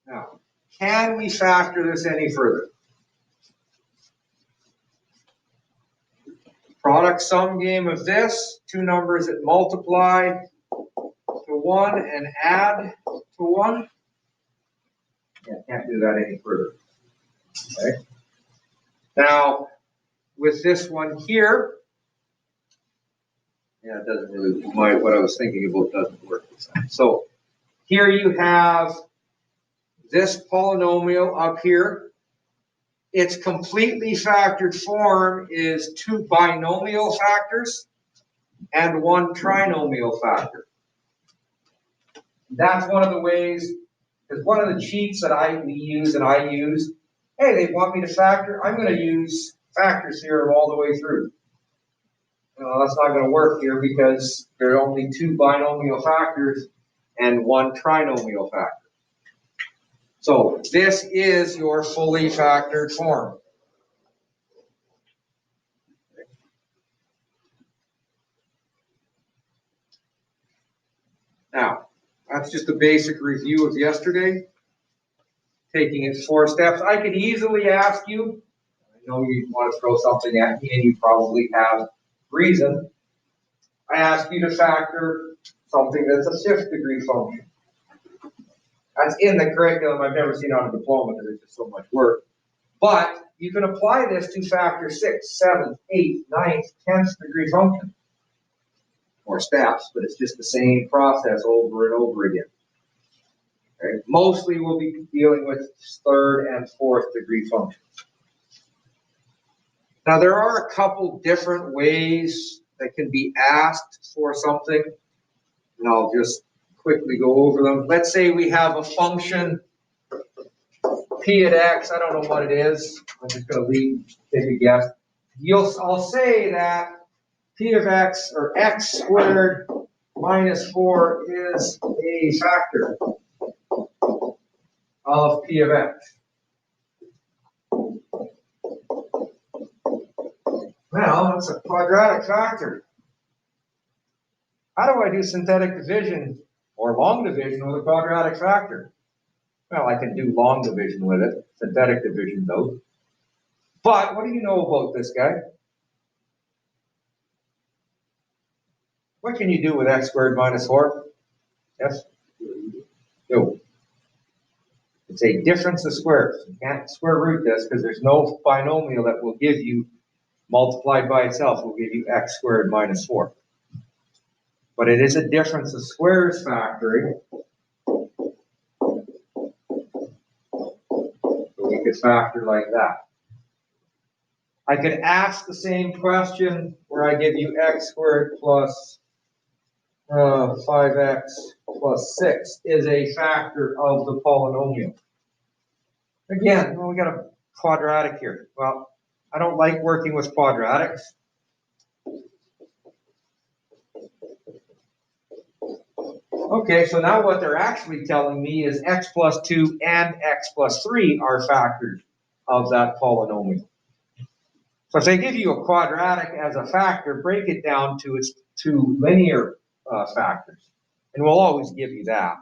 Now, can we factor this any further? Product sum game of this, two numbers that multiply to 1 and add to 1. Yeah, can't do that any further. Okay. Now, with this one here, yeah, it doesn't really, what I was thinking about doesn't work this time. So here you have this polynomial up here. Its completely factored form is 2 binomial factors and 1 trinomial factor. That's one of the ways, because one of the cheats that we use and I use, hey, they want me to factor, I'm going to use factors here all the way through. That's not going to work here because there are only 2 binomial factors and 1 trinomial factor. So this is your fully factored form. Now, that's just a basic review of yesterday, taking it 4 steps. I could easily ask you, I know you want to throw something at me and you probably have reason. I ask you to factor something that's a 5th degree function. That's in the curriculum. I've never seen on a diploma because it's just so much work. But you can apply this to factor 6th, 7th, 8th, 9th, 10th degree function. Or steps, but it's just the same process over and over again. Okay? Mostly we'll be dealing with 3rd and 4th degree functions. Now there are a couple different ways that can be asked for something, and I'll just quickly go over them. Let's say we have a function p at x, I don't know what it is, I'm just going to take a guess. I'll say that p of x, or x squared minus 4, is a factor of p of x. Well, that's a quadratic factor. How do I do synthetic division or long division with a quadratic factor? Well, I can do long division with it, synthetic division though. But what do you know about this guy? What can you do with x squared minus 4? Yes? No. It's a difference of squares. You can't square root this because there's no binomial that will give you, multiplied by itself, will give you x squared minus 4. But it is a difference of squares factoring. So we could factor like that. I could ask the same question where I give you x squared plus 5x plus 6 is a factor of the polynomial. Again, well, we got a quadratic here. Well, I don't like working with quadratics. Okay, so now what they're actually telling me is x plus 2 and x plus 3 are factors of that polynomial. So if they give you a quadratic as a factor, break it down to its 2 linear factors. And we'll always give you that.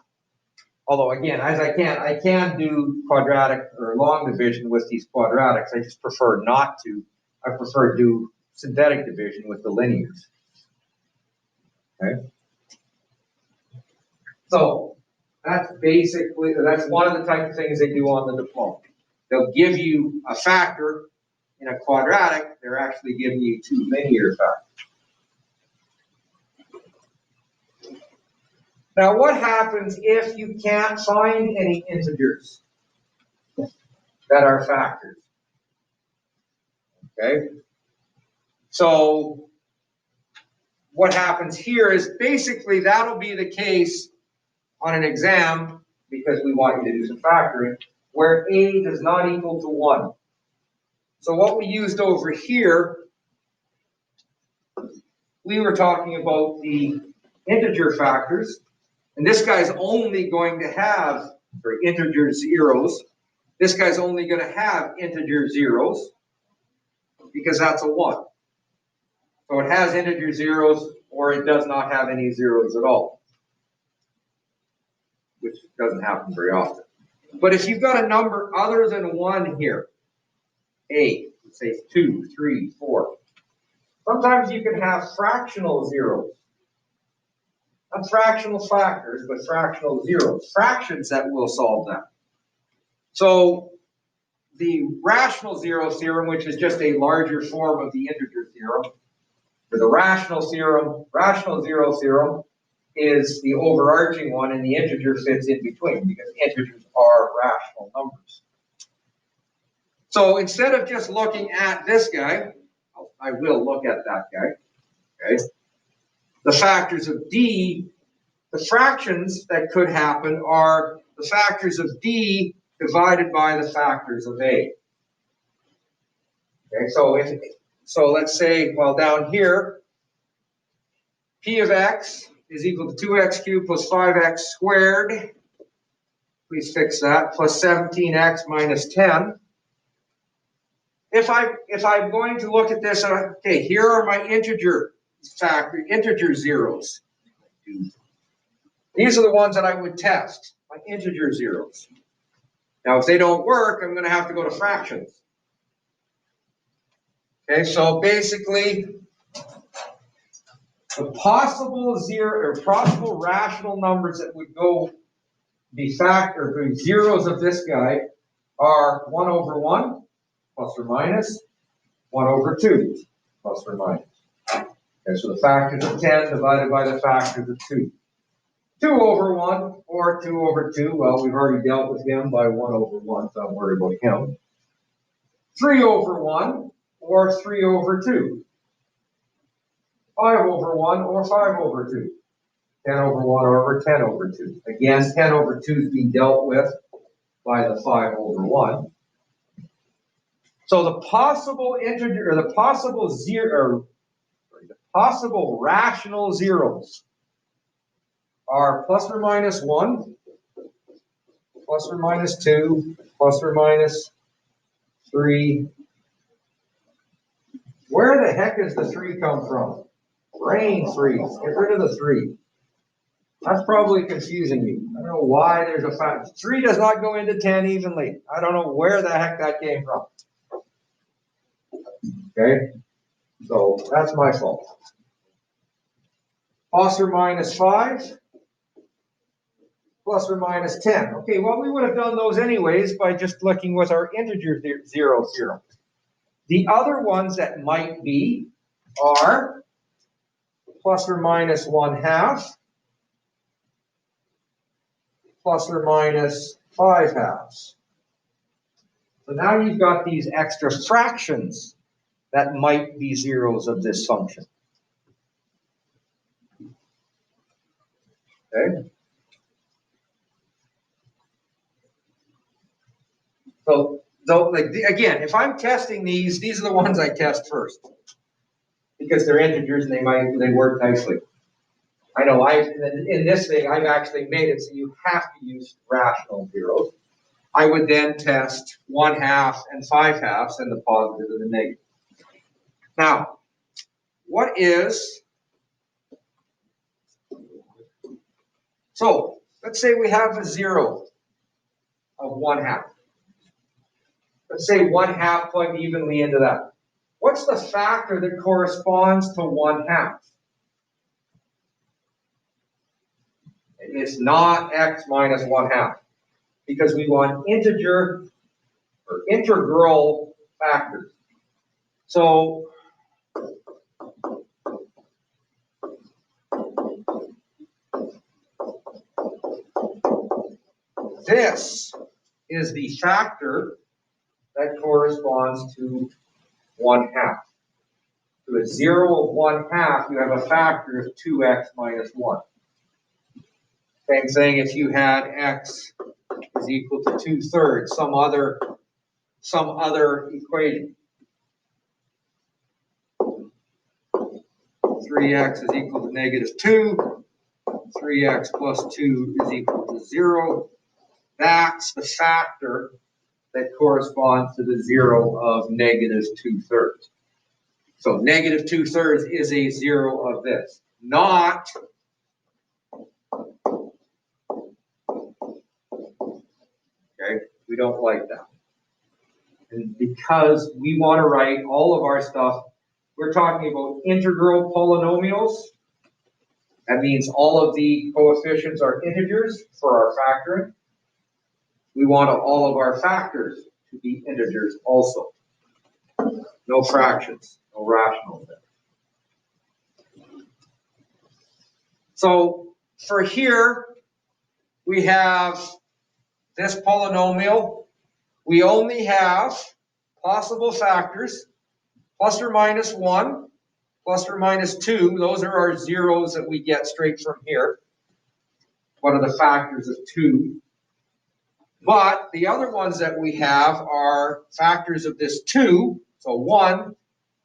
Although again, as I can do quadratic or long division with these quadratics. I just prefer not to. I prefer to do synthetic division with the linears. Okay. So that's one of the type of things they do on the diploma. They'll give you a factor in a quadratic. They're actually giving you 2 linear factors. Now, what happens if you can't find any integers that are factors? Okay. So what happens here is basically that'll be the case on an exam, because we want you to do some factoring, where a does not equal to 1. So what we used over here, we were talking about the integer factors. And this guy's only going to have, or integer zeros, this guy's only going to have integer zeros because that's a 1. So it has integer zeros or it does not have any zeros at all, which doesn't happen very often. But if you've got a number other than 1 here, A, let's say 2, 3, 4, sometimes you can have fractional zeros. Not fractional factors, but fractional zeros. Fractions that will solve that. So the rational zero theorem, which is just a larger form of the integer theorem, or the rational zero theorem is the overarching one, and the integer fits in between because integers are rational numbers. So instead of just looking at this guy, I will look at that guy, okay? The factors of D, the fractions that could happen are the factors of D divided by the factors of A. Okay, so let's say, well, down here, P of x is equal to 2x cubed plus 5x squared. Please fix that, plus 17x minus 10. If I'm going to look at this, okay, here are my integer zeros. These are the ones that I would test, my integer zeros. Now, if they don't work, I'm going to have to go to fractions. Okay, so basically, the possible rational numbers that would go be zeros of this guy are 1 over 1, plus or minus, 1 over 2, plus or minus. Okay, so the factors of 10 divided by the factors of 2. 2 over 1 or 2 over 2, well, we've already dealt with him by 1 over 1, so I'm worried about him. 3 over 1 or 3 over 2. 5 over 1 or 5 over 2. 10 over 1 or 10 over 2. Again, 10 over 2 is being dealt with by the 5 over 1. So the possible integer, or the possible rational zeros are plus or minus 1, plus or minus 2, plus or minus 3. Where the heck does the 3 come from? Brain freeze. Get rid of the 3. That's probably confusing you. I don't know why there's a fact. 3 does not go into 10 evenly. I don't know where the heck that came from. Okay? So that's my fault. Plus or minus 5. Plus or minus 10. Okay, well, we would have done those anyways by just looking with our integer zero theorem. The other ones that might be are plus or minus 1/2, plus or minus 5/2. So now you've got these extra fractions that might be zeros of this function. Okay? So like again, if I'm testing these are the ones I test first because they're integers and they work nicely. I know in this thing I've actually made it so you have to use rational zeros. I would then test 1/2 and 5/2 and the positive and the negative. Now, what is, so let's say we have a zero of 1/2. Let's say 1/2 plugged evenly into that. What's the factor that corresponds to 1/2? It's not x minus 1/2 because we want integer or integral factors. So this is the factor that corresponds to 1/2. To a 0 of 1/2, you have a factor of 2x minus 1. Same thing if you had x is equal to 2/3, some other equation. 3x is equal to -2. 3x plus 2 is equal to 0. That's the factor that corresponds to the 0 of -2/3. So -2/3 is a 0 of this, not okay. We don't like that. And because we want to write all of our stuff, we're talking about integral polynomials. That means all of the coefficients are integers for our factoring. We want all of our factors to be integers also. No fractions, no rationals there. So for here, we have this polynomial. We only have possible factors, plus or minus 1, plus or minus 2. Those are our zeros that we get straight from here. What are the factors of 2? But the other ones that we have are factors of this 2. So 1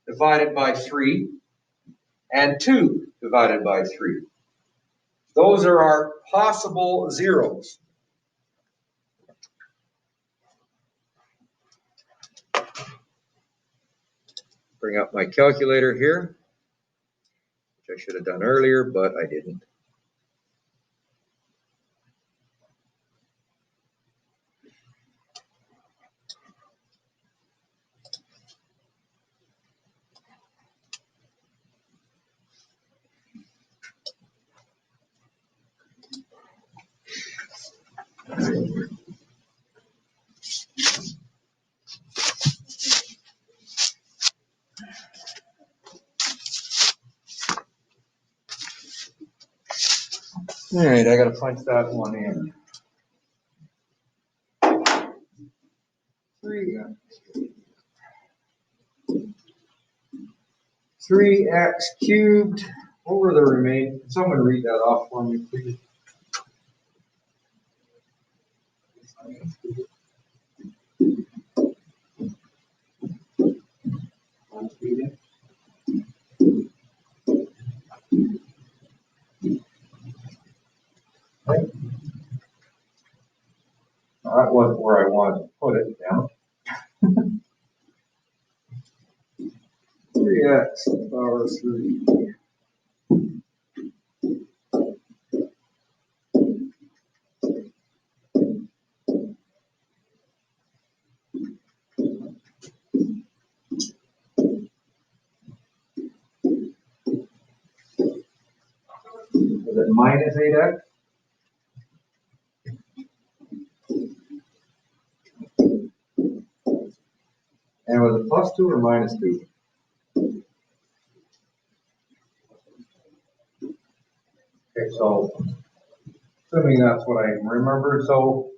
divided by 3 and 2 divided by 3. Those are our possible zeros. Bring up my calculator here, which I should have done earlier, but I didn't. All right, I got to punch that one in. 3x cubed over the remaining. Someone read that off for me, please. Right. That wasn't where I wanted to put it down. 3x power 3. Is it minus 8x? And was it plus 2 or minus 2? Okay, so assuming that's what I remember, so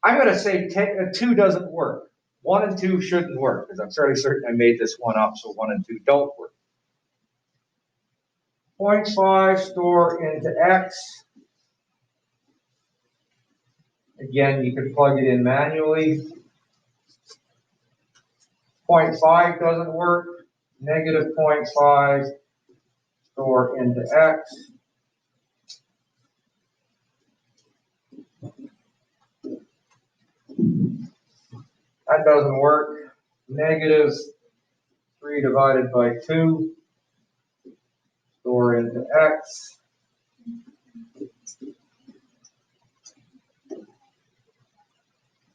I'm going to say 2 doesn't work. 1 and 2 shouldn't work, because I'm fairly certain I made this one up, so 1 and 2 don't work. 0.5 store into x. Again, you can plug it in manually. 0.5 doesn't work. Negative 0.5 store into x. That doesn't work. Negative 3 divided by 2 store into x.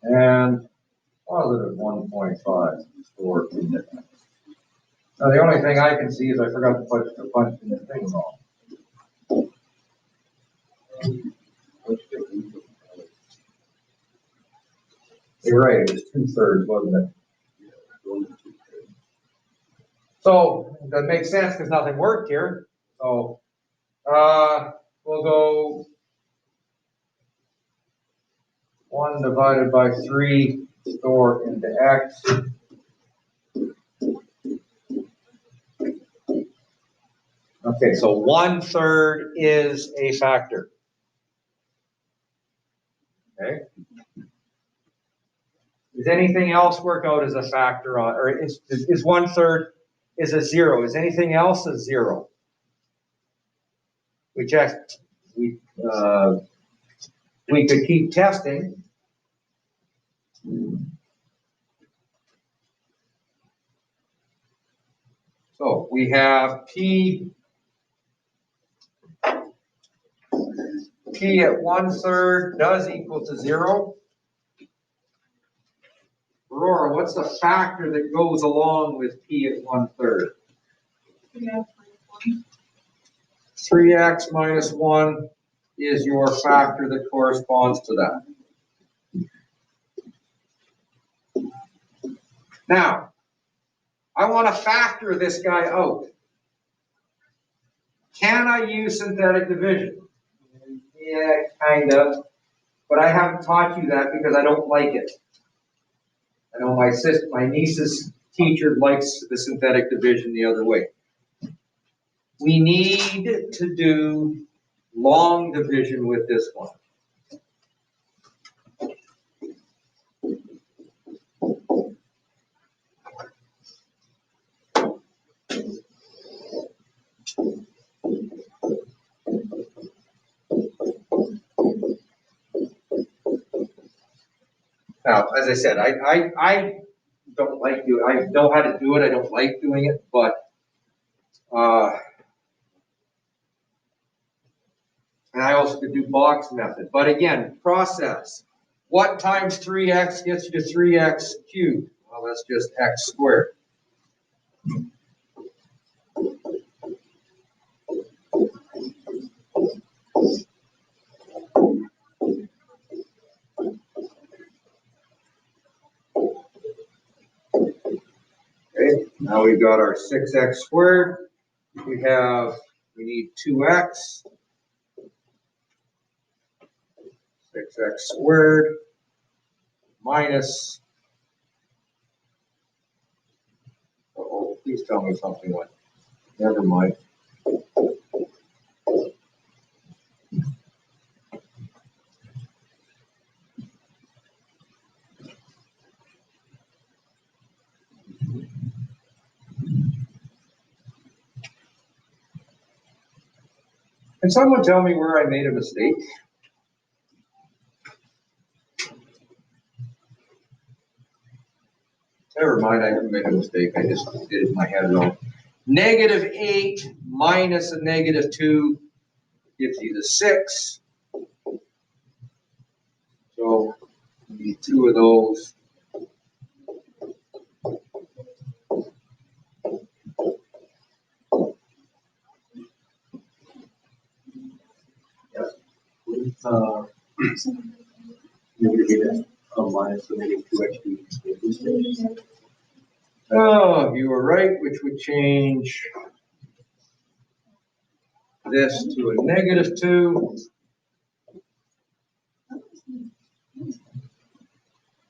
And positive 1.5 store into x. Now the only thing I can see is I forgot to punch in the thing wrong. You're right, it was 2/3, wasn't it? So that makes sense because nothing worked here. So we'll go 1 divided by 3 store into x. Okay, so 1/3 is a factor. Okay. Does anything else work out as a factor on, or is 1/3 is a 0? Is anything else a 0? We checked. We could keep testing. So we have p at 1/3 does equal to 0. Aurora, what's the factor that goes along with p at 1/3? 3x minus 1 is your factor that corresponds to that. Now, I want to factor this guy out. Can I use synthetic division? Yeah, kind of. But I haven't taught you that because I don't like it. I know my niece's teacher likes the synthetic division the other way. We need to do long division with this one. Now, as I said, I don't like doing it. I know how to do it. I don't like doing it, but and I also could do box method. But again, process. What times 3x gets you to 3x cubed? Well, that's just x squared. Okay, now we've got our 6x squared. We need 2x. 6x squared minus, oh, please tell me something went. Never mind. Can someone tell me where I made a mistake? Never mind, I haven't made a mistake. I just did it in my head wrong. -8 minus a -2 gives you the 6. So we need 2 of those. Minus the -2x. Oh, you were right, which would change this to a -2.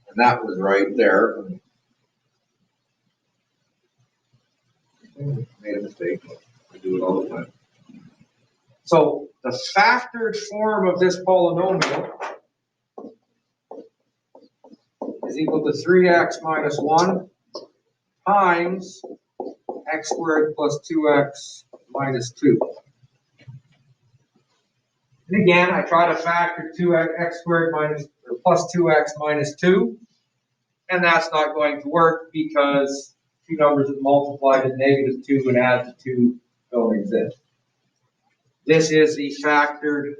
And that was right there. Made a mistake. I do it all the time. So the factored form of this polynomial is equal to 3x minus 1 times x squared plus 2x minus 2. And again, I try to factor 2x squared minus or plus 2x minus 2, and that's not going to work because two numbers that multiply to -2 and add to 2 don't exist. This is the factored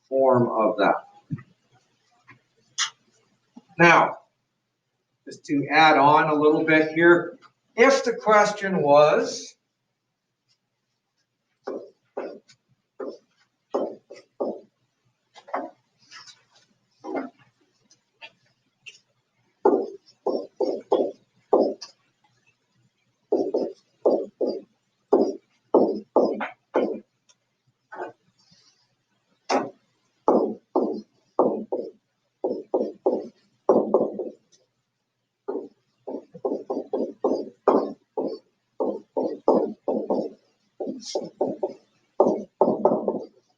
form of that. Now, just to add on a little bit here, if the question was,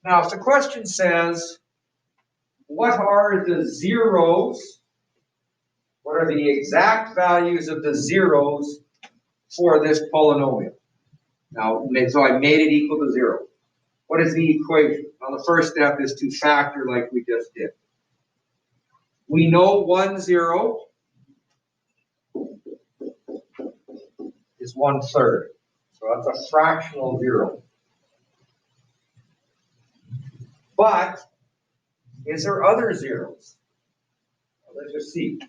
now if the question says, what are the zeros? What are the exact values of the zeros for this polynomial? Now, so I made it equal to 0. What is the equation? Well, the first step is to factor like we just did. We know 1 0 is 1/3. So that's a fractional 0. But is there other zeros? Well, let's just see.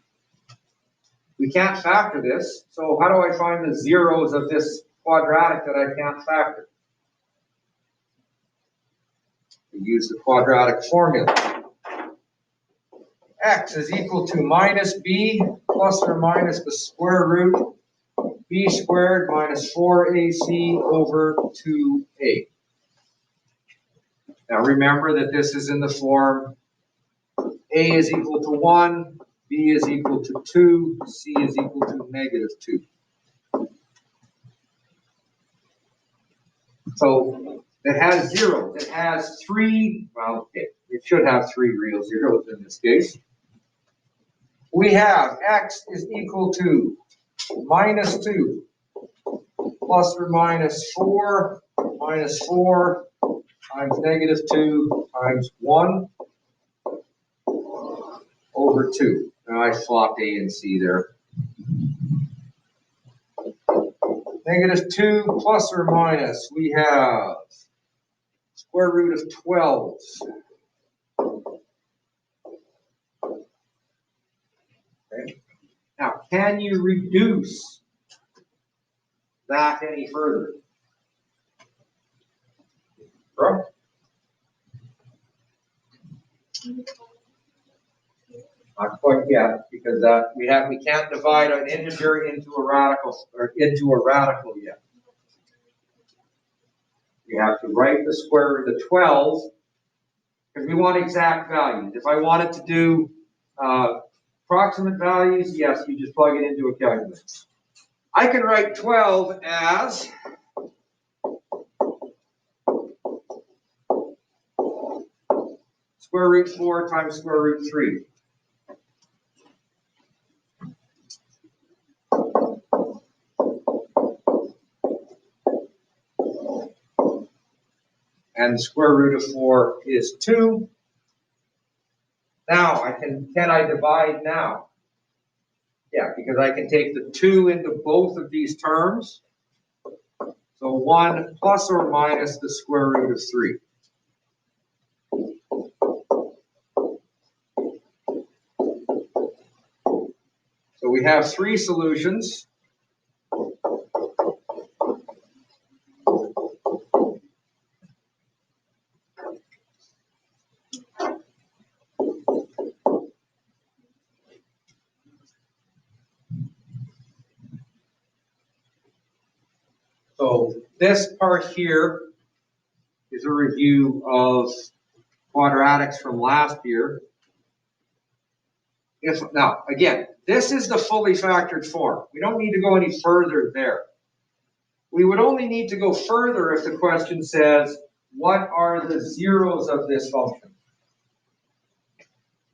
We can't factor this, so how do I find the zeros of this quadratic that I can't factor? We use the quadratic formula. X is equal to minus b plus or minus the square root b squared minus 4ac over 2a. Now remember that this is in the form a is equal to 1, b is equal to 2, c is equal to negative 2. So it has zeros. It has three, well, it should have three real zeros in this case. We have x is equal to minus 2 plus or minus 4 times negative 2 times 1 over 2. Now I flopped a and c there. Negative 2 plus or minus, we have square root of 12. Okay. Now, can you reduce that any further? Bro? Not quite yet, because we can't divide an integer into a radical yet. We have to write the square root of 12 because we want exact values. If I wanted to do approximate values, yes, you just plug it into a calculator. I can write 12 as square root 4 times square root 3. And the square root of 4 is 2. Now, can I divide now? Yeah, because I can take the 2 into both of these terms. So 1 plus or minus the square root of 3. So we have three solutions. So this part here is a review of quadratics from last year. Now, again, this is the fully factored form. We don't need to go any further there. We would only need to go further if the question says, what are the zeros of this function?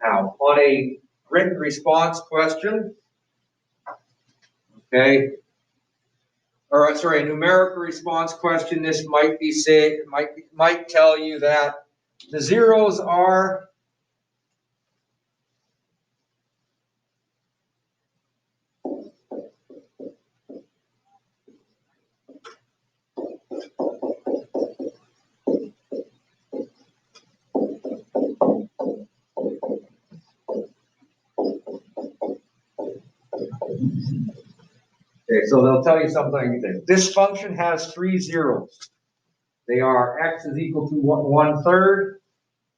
Now, on a written response question, okay, or sorry, a numerical response question, this might be might tell you that the zeros are okay, so they'll tell you something. This function has three zeros. They are x is equal to 1/3,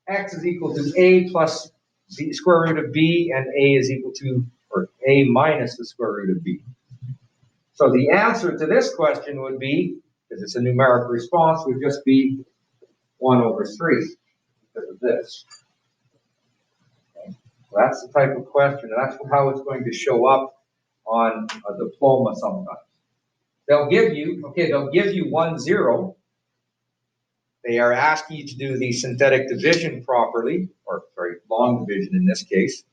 x is equal to a plus the square root of b, and a is equal to, or a minus the square root of b. So the answer to this question would be, because it's a numerical response, would just be 1/3 because of this. Okay. So that's the type of question, and that's how it's going to show up on a diploma sometimes. They'll give you 1 0. They are asking you to do the synthetic division properly, or sorry, long division in this case,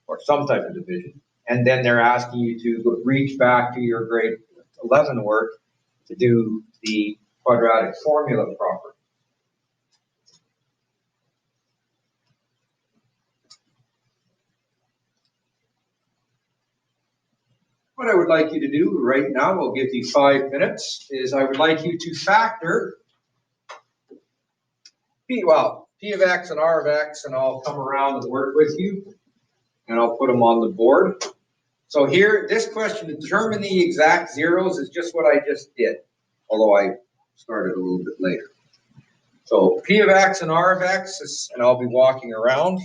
or some type of division. And then they're asking you to reach back to your grade 11 work to do the quadratic formula properly. What I would like you to do right now, we'll give you 5 minutes, is I would like you to factor P of x and r of x, and I'll come around and work with you, and I'll put them on the board. So here, this question, determine the exact zeros, is just what I just did, although I started a little bit later. So P of X and R of X is, and I'll be walking around.